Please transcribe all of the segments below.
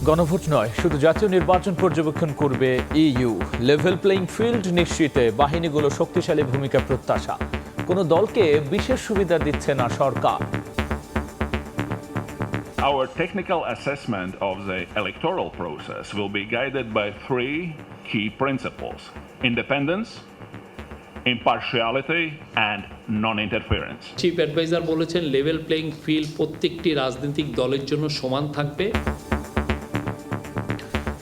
গণভোট নয়, শুধু জাতীয় নির্বাচন পর্যবেক্ষণ করবে ইইউ। লেভেল প্লেইং ফিল্ড নিশ্চিতে বাহিনীগুলো শক্তিশালী ভূমিকা প্রত্যাশা। কোনো দলকে বিশেষ সুবিধা দিচ্ছে না সরকার। Our technical assessment of the electoral process will be guided by three key principles: independence, impartiality, and non-interference. Chief adviser বলেছেন লেভেল প্লেইং ফিল্ড প্রত্যেকটি রাজনৈতিক দলের জন্য সমান থাকবে।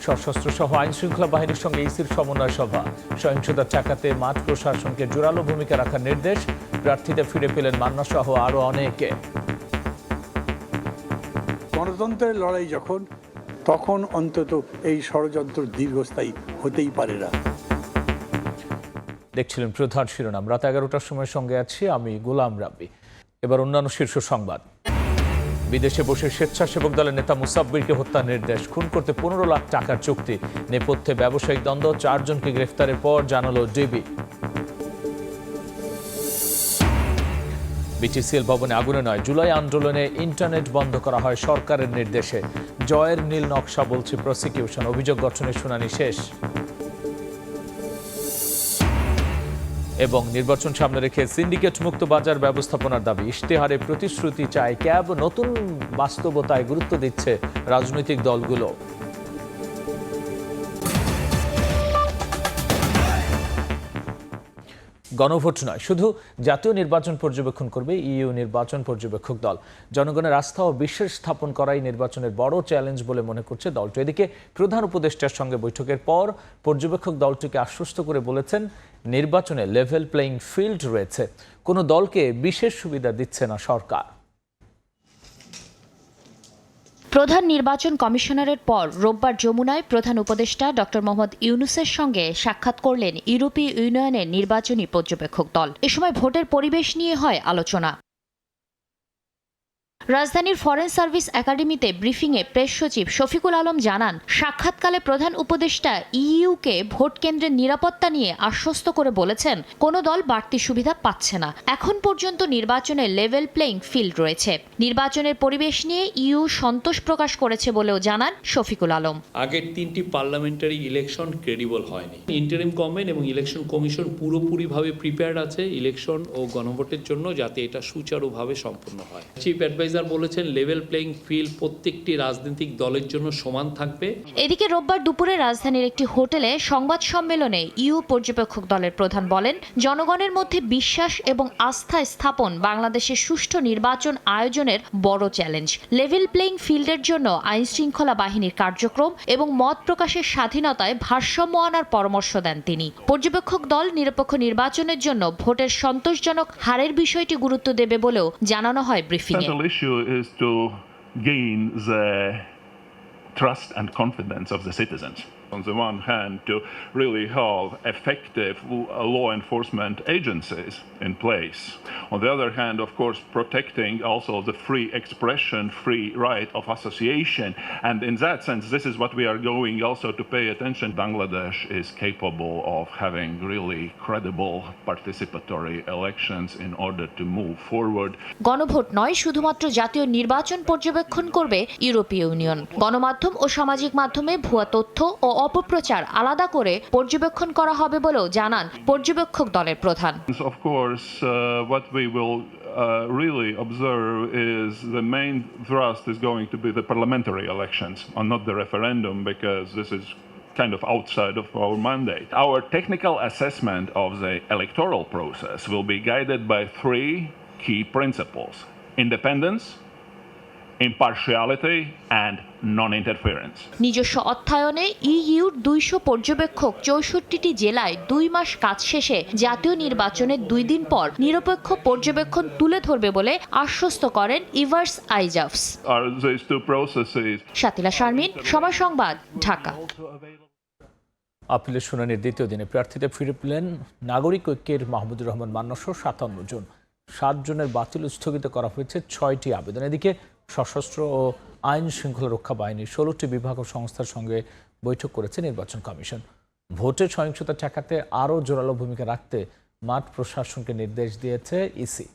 সশস্ত্র সহ আইন শৃঙ্খলা বাহিনীর সঙ্গে ইসির সমন্বয় সভা। সহিংসতা ঠেকাতে মাঠ প্রশাসনকে জোরালো ভূমিকা রাখার নির্দেশ। প্রার্থীদের ফিরে পেলেন মান্না সহ আরো অনেকে। গণতন্ত্রের লড়াই তখন অন্তত এই ষড়যন্ত্র দীর্ঘস্থায়ী হতেই পারে না। দেখছিলেন প্রধান শিরোনাম। রাত 11টার সময় সঙ্গে আছি আমি গোলাম রাব্বি। এবার অন্যান্য শীর্ষ সংবাদ। বিদেশে বসে স্বেচ্ছাসেবক দলের নেতা মুসাব্বিরকে হত্যার নির্দেশ। খুন করতে 15 লাখ টাকার চুক্তি। নেপথ্যে ব্যবসায়িক দ্বন্দ্ব। 4 জনকে গ্রেফতারের পর জানালো ডিবি। বিটিসিএল ভবনে আগুনে নয়, জুলাই আন্দোলনে ইন্টারনেট বন্ধ করা হয় সরকারের নির্দেশে। জয়ের নীল নকশা বলছে প্রসিকিউশন। অভিযোগ গঠনের শুনানি শেষ। এবং নির্বাচন সামনে রেখে সিন্ডিকেট মুক্ত বাজার ব্যবস্থাপনার দাবি। ইশতেহারে প্রতিশ্রুতি চায় ক্যাব। নতুন বাস্তবতায় গুরুত্ব দিচ্ছে রাজনৈতিক দলগুলো। গণভোট নয়, শুধু জাতীয় নির্বাচন পর্যবেক্ষণ করবে ইইউ নির্বাচন পর্যবেক্ষক দল। জনগণের আস্থা ও বিশ্বাস স্থাপন করাই নির্বাচনের বড় চ্যালেঞ্জ বলে মনে করছে দলটি। এদিকে প্রধান উপদেষ্টার সঙ্গে বৈঠকের পর পর্যবেক্ষক দলটিকে আশ্বস্ত করে বলেছেন নির্বাচনে লেভেল প্লেইং ফিল্ড রয়েছে। কোনো দলকে বিশেষ সুবিধা দিচ্ছে না সরকার। প্রধান নির্বাচন কমিশনারের পর রোববার যমুনায় প্রধান উপদেষ্টা ডক্টর মোহাম্মদ ইউনূসের সঙ্গে সাক্ষাৎ করলেন ইউরোপীয় ইউনিয়নের নির্বাচনী পর্যবেক্ষক দল। এ সময় ভোটের পরিবেশ নিয়ে হয় আলোচনা। রাজধানীর ফরেন সার্ভিস একাডেমিতে ব্রিফিংয়ে প্রেস সচিব শফিকুল আলম জানান, সাক্ষাৎকালে প্রধান উপদেষ্টা ইইউকে ভোট কেন্দ্রের নিরাপত্তা নিয়ে আশ্বস্ত করে বলেছেন কোনো দল বাড়তি সুবিধা পাচ্ছে না। এখন পর্যন্ত নির্বাচনে লেভেল প্লেইং ফিল্ড রয়েছে। নির্বাচনের পরিবেশ নিয়ে ইইউ সন্তোষ প্রকাশ করেছে বলেও জানান শফিকুল আলম। আগের 3টি পার্লামেন্টারি ইলেকশন ক্রেডিবল হয়নি। ইন্টারিম গভর্নমেন্ট এবং ইলেকশন কমিশন পুরোপুরিভাবে প্রিপেয়ার্ড আছে ইলেকশন ও গণভোটের জন্য, যাতে এটা সুচারুভাবে সম্পন্ন হয়। চিফ অ্যাডভাইজার বলেছেন লেভেল প্লেইং ফিল্ড প্রত্যেকটি রাজনৈতিক দলের জন্য সমান থাকবে। এদিকে রোববার দুপুরে রাজধানীর একটি হোটেলে সংবাদ সম্মেলনে ইইউ পর্যবেক্ষক দলের প্রধান বলেন, জনগণের মধ্যে বিশ্বাস এবং আস্থা স্থাপন বাংলাদেশের সুষ্ঠু নির্বাচন আয়োজনের বড় চ্যালেঞ্জ। লেভেল প্লেইং ফিল্ডের জন্য আইন শৃঙ্খলা বাহিনীর কার্যক্রম এবং মত প্রকাশের স্বাধীনতায় ভারসাম্য আনার পরামর্শ দেন তিনি। পর্যবেক্ষক দল নিরপেক্ষ নির্বাচনের জন্য ভোটের সন্তোষজনক হারের বিষয়টি গুরুত্ব দেবে বলেও জানানো হয় ব্রিফিংয়ে। Is to gain the trust and confidence of the citizens. On the one hand, to really have effective law enforcement agencies in place. On the other hand, of course, protecting also the free expression, free right of association. And in that sense, this is what we are going also to pay attention. Bangladesh is capable of having really credible participatory elections in order to move forward. গণভোট নয়, শুধুমাত্র জাতীয় নির্বাচন পর্যবেক্ষণ করবে ইউরোপীয় union. গণমাধ্যম ও সামাজিক মাধ্যমে ভুয়া তথ্য ও অপপ্রচার আলাদা করে পর্যবেক্ষণ করা হবে বলেও জানান পর্যবেক্ষক দলের প্রধান। Of course, what we will really observe is the main thrust is going to be the parliamentary elections and not the referendum, because this is kind of outside of our mandate. Our technical assessment of the electoral process will be guided by three key principles: independence, impartiality, and non-interference. নিজস্ব অর্থায়নে ইইউর 200 পর্যবেক্ষক 64টি জেলায় 2 মাস কাজ শেষে জাতীয় নির্বাচনের 2 দিন পর নিরপেক্ষ পর্যবেক্ষণ তুলে ধরবে বলে আশ্বস্ত করেন ইভার্স আইজাফস। শাতিলা শারমিন, সময় সংবাদ, ঢাকা। আপিলের শুনানির দ্বিতীয় দিনে প্রার্থীদের ফিরে পেলেন নাগরিক ঐক্যের মাহমুদুর রহমান মান্না সহ 57 জন। 7 জনের বাতিল স্থগিত করা হয়েছে 6টি আবেদন। এদিকে সশস্ত্র ও আইন শৃঙ্খলা রক্ষা বাহিনীর 16টি বিভাগ ও সংস্থার সঙ্গে বৈঠক করেছে নির্বাচন কমিশন। ভোটের সহিংসতা ঠেকাতে আরও জোরালো ভূমিকা রাখতে মাঠ প্রশাসনকে নির্দেশ দিয়েছে ইসি।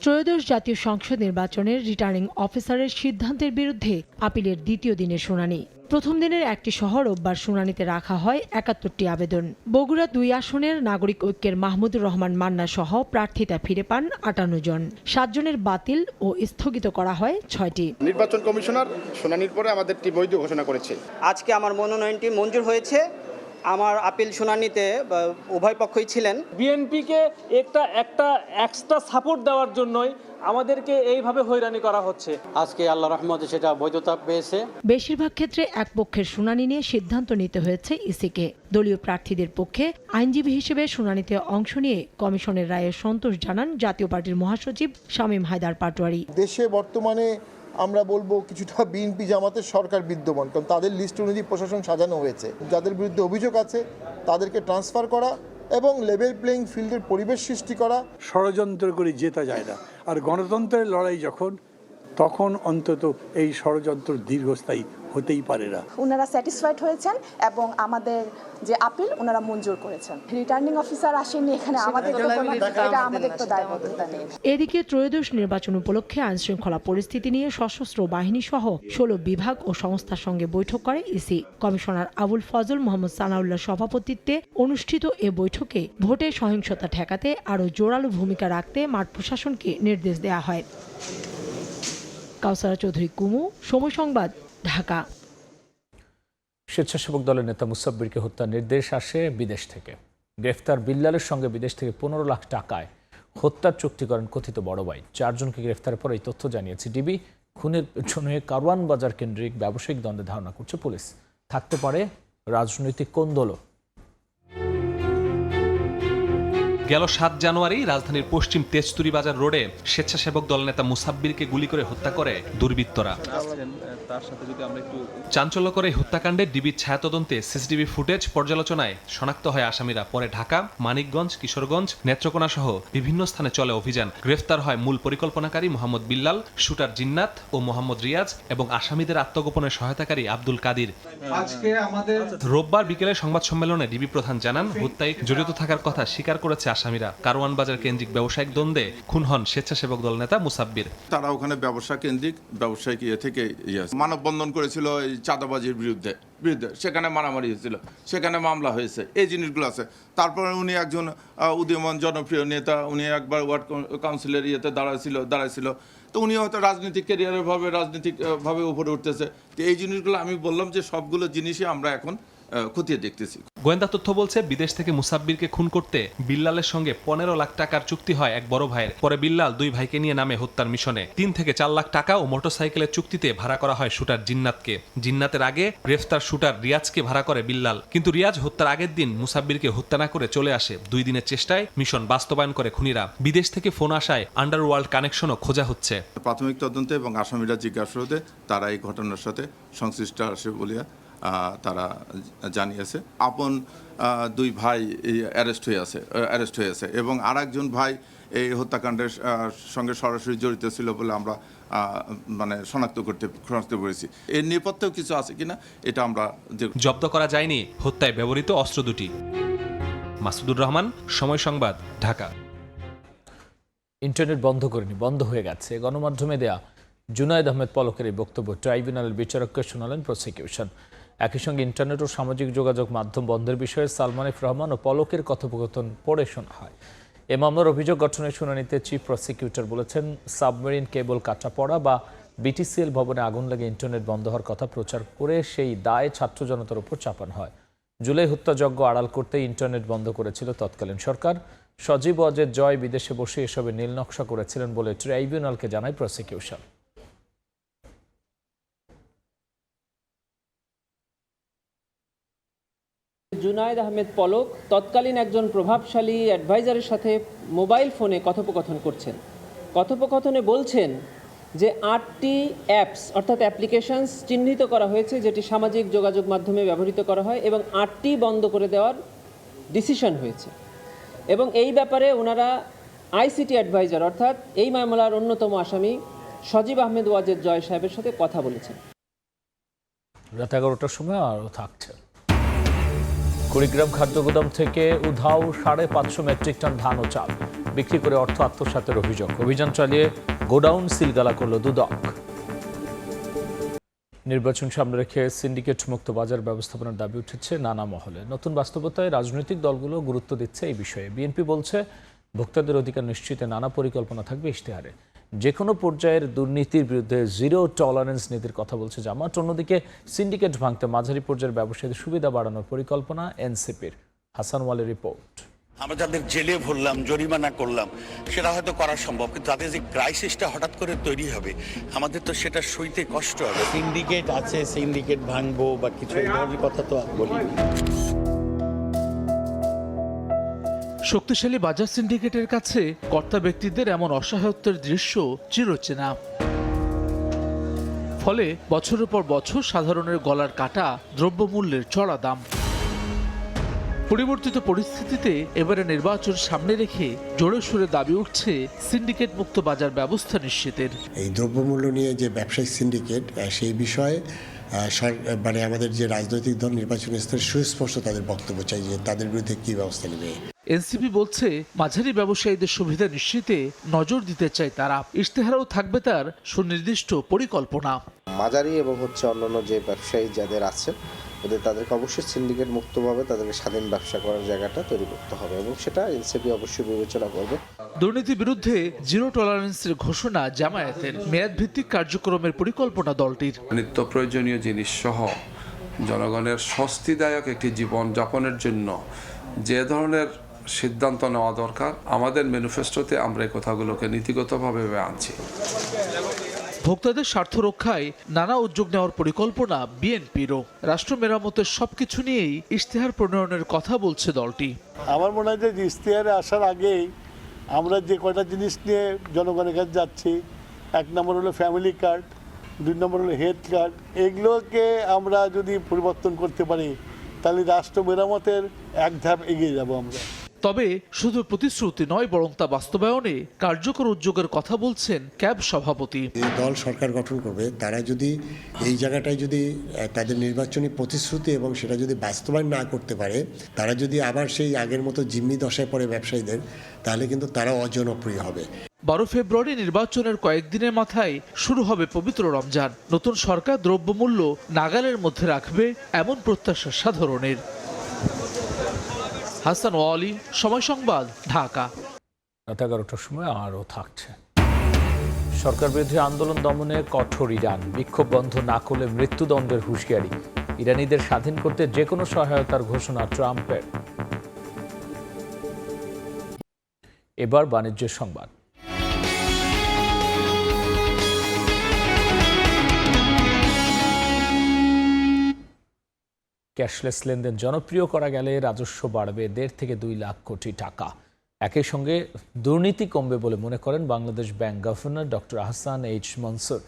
ত্রয়োদশ জাতীয় সংসদ নির্বাচনের রিটার্নিং অফিসারের সিদ্ধান্তের বিরুদ্ধে আপিলের দ্বিতীয় দিনের শুনানি। প্রথম দিনের একটি সহ রোববার শুনানিতে রাখা হয় ৭১টি আবেদন। বগুড়া ২ আসনের নাগরিক ঐক্যের মাহমুদুর রহমান মান্না সহ প্রার্থিতা ফিরে পান ৫৮ জন। ৭ জনের বাতিল ও স্থগিত করা হয় ৬টি। নির্বাচন কমিশনার শুনানির পরে আমাদেরটি বৈধ ঘোষণা করেছে। আজকে আমার মনোনয়নটি মঞ্জুর হয়েছে। আমার আপিল শুনানিতে উভয় পক্ষই ছিলেন। বিএনপিকে একটা এক্সট্রা সাপোর্ট দেওয়ার জন্যই আমাদেরকে এইভাবে হয়রানি করা হচ্ছে। আজকে আল্লাহ রহমতে সেটা বৈধতা পেয়েছে। বেশিরভাগ ক্ষেত্রে এক পক্ষের শুনানি নিয়ে সিদ্ধান্ত নিতে হয়েছে ইসিকে। দলীয় প্রার্থীদের পক্ষে আইনজীবী হিসেবে শুনানিতে অংশ নিয়ে কমিশনের রায়ে সন্তোষ জানান জাতীয় পার্টির মহাসচিব শামীম হায়দার পাটোয়ারি। দেশে বর্তমানে আমরা বলবো কিছুটা বিএনপি জামাতের সরকার বিদ্যমান, কারণ তাদের লিস্ট অনুযায়ী প্রশাসন সাজানো হয়েছে। যাদের বিরুদ্ধে অভিযোগ আছে তাদেরকে ট্রান্সফার করা এবং লেভেল প্লেইং ফিল্ডের পরিবেশ সৃষ্টি করা। ষড়যন্ত্র করে জেতা যায় না, আর গণতন্ত্রের লড়াই যখন, তখন অন্তত এই ষড়যন্ত্র দীর্ঘস্থায়ী হতেই পারে না। ওনারা স্যাটিসফাইড হয়েছেন এবং আমাদের যে আপিল ওনারা মঞ্জুর করেছেন। রিটার্নিং অফিসার আসেননি এখানে, আমাদের তো দায়বদ্ধতা নেই। এদিকে ত্রয়োদশ নির্বাচন উপলক্ষে আইনশৃঙ্খলা পরিস্থিতি নিয়ে সশস্ত্র বাহিনী সহ ১৬ বিভাগ ও সংস্থার সঙ্গে বৈঠক করে ইসি। কমিশনার আবুল ফজল মোহাম্মদ সানাউল্লাহ সভাপতিত্বে অনুষ্ঠিত এ বৈঠকে ভোটে সহিংসতা ঠেকাতে আরও জোরালো ভূমিকা রাখতে মাঠ প্রশাসনকে নির্দেশ দেওয়া হয়। কাউসারা চৌধুরী কুমু, সময় সংবাদ, ঢাকা। স্বেচ্ছাসেবক দলের নেতা মুসাব্বিরকে হত্যার নির্দেশ আসে বিদেশ থেকে। গ্রেফতার বিল্লালের সঙ্গে বিদেশ থেকে ১৫ লাখ টাকায় হত্যার চুক্তি করেন কথিত বড় ভাই। ৪ জনকে গ্রেফতারের পর এই তথ্য জানিয়েছে ডিবি। খুনের পেছনে কারওয়ান বাজার কেন্দ্রিক ব্যবসায়িক দ্বন্দ্বে ধারণা করছে পুলিশ। থাকতে পারে রাজনৈতিক কোন্দলও। গেল ৭ জানুয়ারি রাজধানীর পশ্চিম তেজতুরি বাজার রোডে স্বেচ্ছাসেবক দল নেতা মুসাব্বিরকে গুলি করে হত্যা করে দুর্বৃত্তরা। চাঞ্চল্যকর এই হত্যাকাণ্ডে ডিবির ছায়াতদন্তে সিসিটিভি ফুটেজ পর্যালোচনায় শনাক্ত হয় আসামিরা। পরে ঢাকা, মানিকগঞ্জ, কিশোরগঞ্জ, নেত্রকোনা সহ বিভিন্ন স্থানে চলে অভিযান। গ্রেফতার হয় মূল পরিকল্পনাকারী মোহাম্মদ বিল্লাল, শুটার জিন্নাত ও মোহাম্মদ রিয়াজ এবং আসামিদের আত্মগোপনে সহায়তাকারী আব্দুল কাদির। রোববার বিকেলে সংবাদ সম্মেলনে ডিবি প্রধান জানান, হত্যায় জড়িত থাকার কথা স্বীকার করেছে আসামিরা। কারওয়ান বাজার কেন্দ্রিক ব্যবসায়িক দ্বন্দ্বে খুন হন স্বেচ্ছাসেবক দল নেতা মুসাব্বির। তারা ওখানে ব্যবসা কেন্দ্রিক ব্যবসায়িক থেকে মানববন্ধন করেছিল এই চাঁদাবাজির বিরুদ্ধে, সেখানে মারামারি হয়েছিল, সেখানে মামলা হয়েছে, এই জিনিসগুলো আছে। তারপরে উনি একজন উদীয়মান জনপ্রিয় নেতা, উনি একবার ওয়ার্ড কাউন্সিলের ইয়েতে দাঁড়াইছিল, তো উনি হয়তো রাজনৈতিক ক্যারিয়ারের ভাবে রাজনৈতিকভাবে উপরে উঠতেছে। তো এই জিনিসগুলো আমি বললাম যে সবগুলো জিনিসই আমরা এখন খতিয়ে দেখতেছি। গোয়েন্দা তথ্য বলছে বিদেশ থেকে মুসাব্বিরকে খুন করতে বিল্লালের সঙ্গে ১৫ লাখ টাকার চুক্তি হয় এক বড় ভাইয়ের। পরে বিল্লাল ২ ভাইকে নিয়ে নামে হত্যার মিশনে। ৩ থেকে ৪ লাখ টাকা ও মোটরসাইকেলের চুক্তিতে ভাড়া করা হয় শুটার জিন্নাতকে। জিন্নাতের আগে গ্রেফতার শুটার রিয়াজকে ভাড়া করে বিল্লাল। কিন্তু রিয়াজ হত্যার আগের দিন মুসাব্বিরকে হত্যা না করে চলে আসে। ২ দিনের চেষ্টায় মিশন বাস্তবায়ন করে খুনিরা। বিদেশ থেকে ফোন আসায় আন্ডারওয়ার্ল্ড কানেকশনও খোঁজা হচ্ছে। প্রাথমিক তদন্তে এবং আসামিরা জিজ্ঞাসাবাদে তারা এই ঘটনার সাথে সংশ্লিষ্ট আছে বলিয়া তারা জানিয়েছে। আপন 2 ভাই অ্যারেস্ট হয়ে আছে এবং আরেকজন ভাই এই হত্যাকাণ্ডের সঙ্গে সরাসরি জড়িত ছিল বলে আমরা শনাক্ত করতে পেরেছি। এর নেপথ্যেও কিছু আছে কিনা এটা আমরা জব্দ করা যায়নি হত্যায় ব্যবহৃত অস্ত্র দুটি। মাসুদুর রহমান, সময় সংবাদ, ঢাকা। ইন্টারনেট বন্ধ করেনি, বন্ধ হয়ে গেছে। গণমাধ্যমে দেয়া জুনায়েদ আহমেদ পলকের এই বক্তব্য ট্রাইব্যুনালের বিচারককে শোনালেন প্রসিকিউশন। একই সঙ্গে ইন্টারনেট ও সামাজিক যোগাযোগ মাধ্যম বন্ধের বিষয়ে সালমান এফ রহমান ও পলকের কথোপকথন পড়ে শোনা হয়। এ মামলার অভিযোগ গঠনের শুনানিতে চিফ প্রসিকিউটর বলেছেন, সাবমেরিন কেবল কাটা পড়া বা বিটিসিএল ভবনে আগুন লাগে ইন্টারনেট বন্ধ হওয়ার কথা প্রচার করে সেই দায় ছাত্র জনতার উপর চাপানো হয়। জুলাই হত্যাযজ্ঞ আড়াল করতে ইন্টারনেট বন্ধ করেছিল তৎকালীন সরকার। সজীব ওয়াজেদ জয় বিদেশে বসে এসবে নীল নকশা করেছিলেন বলে ট্রাইব্যুনালকে জানায় প্রসিকিউশন। জুনায়েদ আহমেদ পলক তৎকালীন একজন প্রভাবশালী অ্যাডভাইজারের সাথে মোবাইল ফোনে কথোপকথন করছেন। কথোপকথনে বলছেন যে 8টি অ্যাপস অর্থাৎ অ্যাপ্লিকেশনস চিহ্নিত করা হয়েছে যেটি সামাজিক যোগাযোগ মাধ্যমে ব্যবহৃত করা হয় এবং 8টি বন্ধ করে দেওয়ার ডিসিশন হয়েছে। এবং এই ব্যাপারে ওনারা আইসিটি অ্যাডভাইজার অর্থাৎ এই মামলার অন্যতম আসামি সজীব আহমেদ ওয়াজেদ জয় সাহেবের সাথে কথা বলেছেন। রাত 11টার সময় আরও থাকছে। কুড়িগ্রাম খাদ্য গুদাম থেকে উধাও 550 মেট্রিক টন ধান ও চাল। বিক্রি করে অর্থ আত্মসাতের অভিযোগ। অভিযান চালিয়ে গোডাউন সিলগালা করল দুদক। নির্বাচন সামনে রেখে সিন্ডিকেট মুক্ত বাজার ব্যবস্থাপনার দাবি উঠেছে নানা মহলে। নতুন বাস্তবতায় রাজনৈতিক দলগুলো গুরুত্ব দিচ্ছে এই বিষয়ে। বিএনপি বলছে ভোক্তাদের অধিকার নিশ্চিতে নানা পরিকল্পনা থাকবে ইশতেহারে। যে কোনো পর্যায়ের দুর্নীতির বিরুদ্ধে জিরো টলারেন্স নীতির কথা বলছে জামাত। অন্যদিকে সিন্ডিকেট ভাঙতে মাঝারি পর্যায়ের ব্যবসায়ীদের সুবিধা বাড়ানোর পরিকল্পনা এনসিপির। হাসান ওয়ালের রিপোর্ট। আমরা যাদের জেলে ভরলাম, জরিমানা করলাম, সেটা হয়তো করা সম্ভব, কিন্তু তাদের যে ক্রাইসিসটা হঠাৎ করে তৈরি হবে, আমাদের তো সেটা সইতে কষ্ট হবে। সিন্ডিকেট আছে, সিন্ডিকেট ভাঙবো বা কিছু এই ধরনের কথা তো বলি। শক্তিশালী বাজার সিন্ডিকেটের কাছে কর্তা ব্যক্তিদের এমন অসহায়ত্বের দৃশ্য চিরচেনা। ফলে বছরের পর বছর সাধারণের গলার কাটা দ্রব্যমূল্যের চড়া দাম। পরিবর্তিত পরিস্থিতিতে এবারে নির্বাচন সামনে রেখে জোরে সোরে দাবি উঠছে সিন্ডিকেট মুক্ত বাজার ব্যবস্থা নিশ্চিতের। এই দ্রব্যমূল্য নিয়ে যে ব্যবসায়িক সিন্ডিকেট, সেই বিষয়ে মানে আমাদের যে রাজনৈতিক দল নির্বাচনী স্তরে সুস্পষ্ট তাদের বক্তব্য চাই যে তাদের বিরুদ্ধে কি ব্যবস্থা নেবে। এনসিপি বলছে মাঝারি ব্যবসায়ীদের সুবিধা নিশ্চিতে নজর দিতে চায় তারা। ইশতেহারেও থাকবে তার সুনির্দিষ্ট পরিকল্পনা। মাঝারি এবং অন্যান্য যে ব্যবসায়ী যাদের আছে তাদেরকে অবশ্যই সিন্ডিকেট মুক্তভাবে তাদেরকে স্বাধীন ব্যবসা করার জায়গাটা তৈরি করতে হবে এবং সেটা এনসিপি অবশ্যই বিবেচনা করবে। দুর্নীতির বিরুদ্ধে জিরো টলারেন্সের ঘোষণা জামায়াতের। মেয়াদ ভিত্তিক কার্যক্রমের পরিকল্পনা দলটির। নিত্য প্রয়োজনীয় জিনিস সহ জনগণের স্বস্তিদায়ক একটি জীবন যাপনের জন্য যে ধরনের সিদ্ধান্ত নেওয়া দরকার, আমাদের ম্যানিফেস্টোতে আমরা এই কথাগুলোকে নীতিগতভাবে আনছি। ভোক্তাদের স্বার্থ রক্ষায় নানা উদ্যোগ নেওয়ার পরিকল্পনা বিএনপিরও। রাষ্ট্র মেরামতের সবকিছু নিয়েই ইশতেহার প্রণয়নের কথা বলছে দলটি। আমার মনে হয় যে ইশতেহারে আসার আগেই আমরা যে কয়টা জিনিস নিয়ে জনগণের কাছে যাচ্ছি, 1 নম্বর হলো ফ্যামিলি কার্ড, 2 নম্বর হলো হেলথ কার্ড, এগুলোকে আমরা যদি পরিবর্তন করতে পারি তাহলে রাষ্ট্র মেরামতের এক ধাপ এগিয়ে যাব আমরা। তবে শুধু প্রতিশ্রুতি নয়, বরং তা বাস্তবায়নে কার্যকর উদ্যোগের কথা বলছেন ক্যাব সভাপতি। এই দল সরকার গঠন করবে, তারা যদি এই জায়গাটায় যদি তাদের নির্বাচনী প্রতিশ্রুতি এবং সেটা যদি বাস্তবায়ন না করতে পারে, তারা যদি আবার সেই আগের মতো জিম্মি দশায় পড়ে ব্যবসায়ীদের, তাহলে কিন্তু তারা অজনপ্রিয় হবে। 12 ফেব্রুয়ারি নির্বাচনের কয়েকদিনের মাথায় শুরু হবে পবিত্র রমজান। নতুন সরকার দ্রব্যমূল্য নাগালের মধ্যে রাখবে এমন প্রত্যাশা সাধারণের। হাসান ওয়ালি, সময় সংবাদ, ঢাকা। রাত 11টার সময় আরও থাকছে। সরকার বিরোধী আন্দোলন দমনে কঠোর ইরান। বিক্ষোভ বন্ধ না করলে মৃত্যুদণ্ডের হুঁশিয়ারি। ইরানিদের স্বাধীন করতে যে কোনো সহায়তার ঘোষণা ট্রাম্পের। এবার বাণিজ্যের সংবাদ। ক্যাশলেস লেনদেন জনপ্রিয় করা গেলে রাজস্ব বাড়বে 1.5 থেকে 2 লাখ কোটি টাকা। একই সঙ্গে দুর্নীতি কমবে বলে মনে করেন Bangladesh bank governor doctor Ahsan H Mansur.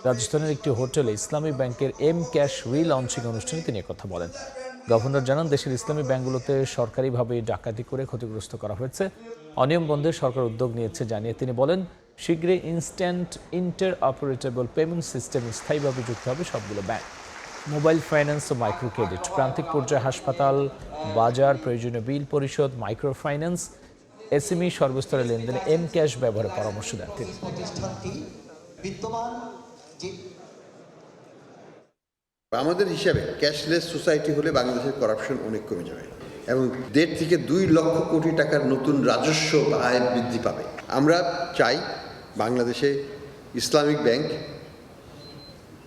রাজধানীর একটি হোটেলে ইসলামী ব্যাংকের ক্যাশ রিলঞ্চিং অনুষ্ঠানে তিনি কথা বলেন। গভর্নর জানান, দেশের ইসলামী ব্যাংকগুলোতে সরকারিভাবে ডাকাতি করে ক্ষতিগ্রস্ত করা হয়েছে। অনিয়ম বন্ধে সরকার উদ্যোগ নিয়েছে জানিয়ে তিনি বলেন, শীঘ্রই ইনস্ট্যান্ট ইন্টার অপারেটেবল পেমেন্ট সিস্টেম স্থায়ীভাবে যুক্ত হবে সবগুলো ব্যাংক। মোবাইল ফাইন্যান্স ও মাইক্রো ক্রেডিট, প্রান্তিক পর্যায়ে হাসপাতাল, বাজার, প্রয়োজনীয় বিল পরিশোধ, মাইক্রো ফাইন্যান্স, এসএমই সর্বস্তরের লেনদেনে ক্যাশ ব্যবহারের পরামর্শ দেন তিনি। আমাদের হিসাবে ক্যাশলেস সোসাইটি হলে বাংলাদেশের করাপশন অনেক কমে যাবে এবং 1.5 থেকে 2 লক্ষ কোটি টাকার নতুন রাজস্ব আয় বৃদ্ধি পাবে। আমরা চাই বাংলাদেশে ইসলামিক ব্যাংক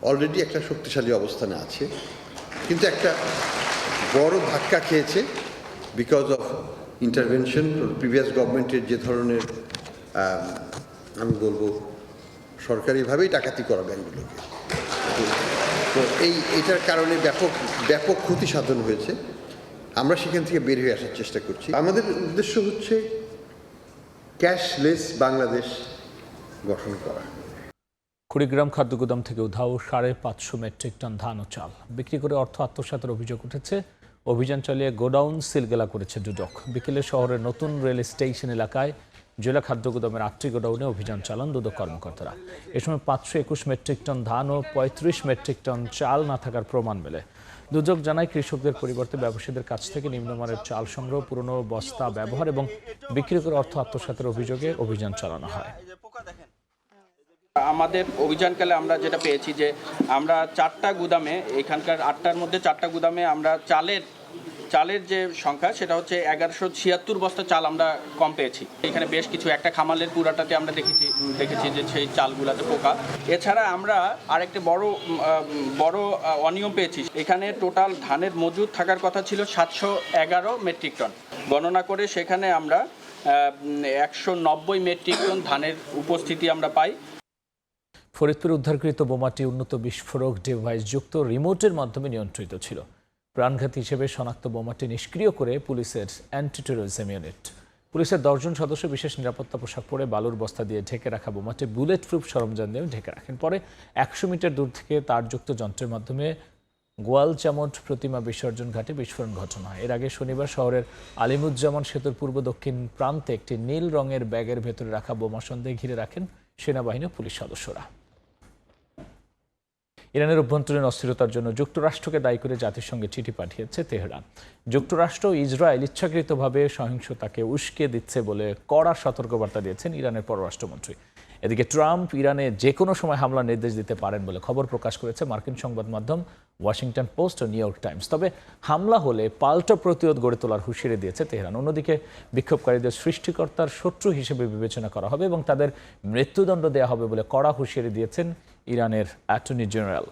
অলরেডি একটা শক্তিশালী অবস্থানে আছে, কিন্তু একটা বড় ধাক্কা খেয়েছে বিকজ অফ ইন্টারভেনশন প্রিভিয়াস গভর্নমেন্টের যে ধরনের আমি বলবো সরকারিভাবেই ডাকাতি করা ব্যাংকগুলোকে। তো এটার কারণে ব্যাপক ক্ষতি সাধন হয়েছে। আমরা সেখান থেকে বের হয়ে আসার চেষ্টা করছি। আমাদের উদ্দেশ্য হচ্ছে ক্যাশলেস বাংলাদেশ গঠন করা। কুড়িগ্রাম খাদ্য গুদাম থেকে উধাও 550 মেট্রিক টন ধান ও চাল বিক্রি করে অর্থ আত্মসাতের অভিযোগ উঠেছে। অভিযান চালিয়ে গোডাউন সিলগালা করেছে দুদক। বিকেলে শহরের নতুন রেল স্টেশন এলাকায় জেলা খাদ্য গুদামের 8টি গোডাউনে অভিযান চালান দুদক কর্মকর্তারা। এ সময় 521 মেট্রিক টন ধান ও 35 মেট্রিক টন চাল না থাকার প্রমাণ মেলে। দুদক জানায় কৃষকদের পরিবর্তে ব্যবসায়ীদের কাছ থেকে নিম্নমানের চাল সংগ্রহ, পুরনো বস্তা ব্যবহার এবং বিক্রি করে অর্থ আত্মসাতের অভিযোগে অভিযান চালানো হয়। আমাদের অভিযানকালে আমরা যেটা পেয়েছি যে আমরা 4টা গুদামে, এখানকার 8টার মধ্যে 4টা গুদামে আমরা চালের যে সংখ্যা সেটা হচ্ছে 1176 বস্তা চাল আমরা কম পেয়েছি। এখানে বেশ কিছু, একটা খামালের পুরাটাতে আমরা দেখেছি যে সেই চালগুলাতে পোকা। এছাড়া আমরা আরেকটা বড় অনিয়ম পেয়েছি। এখানে টোটাল ধানের মজুদ থাকার কথা ছিল 711 মেট্রিক টন, গণনা করে সেখানে আমরা 190 মেট্রিক টন ধানের উপস্থিতি আমরা পাই। ফরিদপুরে উদ্ধারকৃত বোমাটি উন্নত বিস্ফোরক ডিভাইস যুক্ত রিমোটের মাধ্যমে নিয়ন্ত্রিত ছিল। প্রাণঘাতী হিসেবে শনাক্ত বোমাটি নিষ্ক্রিয় করে পুলিশের অ্যান্টি টেররিজম ইউনিট। পুলিশের 10 জন সদস্য বিশেষ নিরাপত্তা পোশাক পরে বালুর বস্তা দিয়ে ঢেকে রাখা বোমাটি বুলেট প্রুফ সরঞ্জাম দিয়ে ঢেকে রাখেন। পরে 100 মিটার দূর থেকে তারযুক্ত যন্ত্রের মাধ্যমে গোয়ালচামট প্রতিমা বিসর্জন ঘাটে বিস্ফোরণ ঘটানো হয়। এর আগে শনিবার শহরের আলিমুজ্জামান সেতুর পূর্ব দক্ষিণ প্রান্তে একটি নীল রঙের ব্যাগের ভেতরে রাখা বোমা সন্দেহে ঘিরে রাখেন সেনাবাহিনী ও পুলিশ সদস্যরা। ইরানের অভ্যন্তরীণ অস্থিরতার জন্য যুক্তরাষ্ট্রকে দায়ী করে জাতিসংঘে চিঠি পাঠিয়েছে তেহরান। যুক্তরাষ্ট্র ও ইসরায়েল ইচ্ছাকৃতভাবে সহিংসতাকে উস্কে দিচ্ছে বলে কড়া সতর্কবার্তা দিয়েছেন ইরানের পররাষ্ট্রমন্ত্রী। এদিকে ট্রাম্প ইরানে যে কোনো সময় হামলার নির্দেশ দিতে পারেন বলে খবর প্রকাশ করেছে মার্কিন সংবাদ মাধ্যম ওয়াশিংটন পোস্ট ও নিউ ইয়র্ক টাইমস। তবে হামলা হলে পাল্টা প্রতিরোধ গড়ে তোলার হুঁশিয়ারি দিয়েছে তেহরান। অন্যদিকে বিক্ষোভকারীদের সৃষ্টিকর্তার শত্রু হিসেবে বিবেচনা করা হবে এবং তাদের মৃত্যুদণ্ড দেওয়া হবে বলে কড়া হুঁশিয়ারি দিয়েছেন ইরানের অ্যাটর্নি জেনারেল।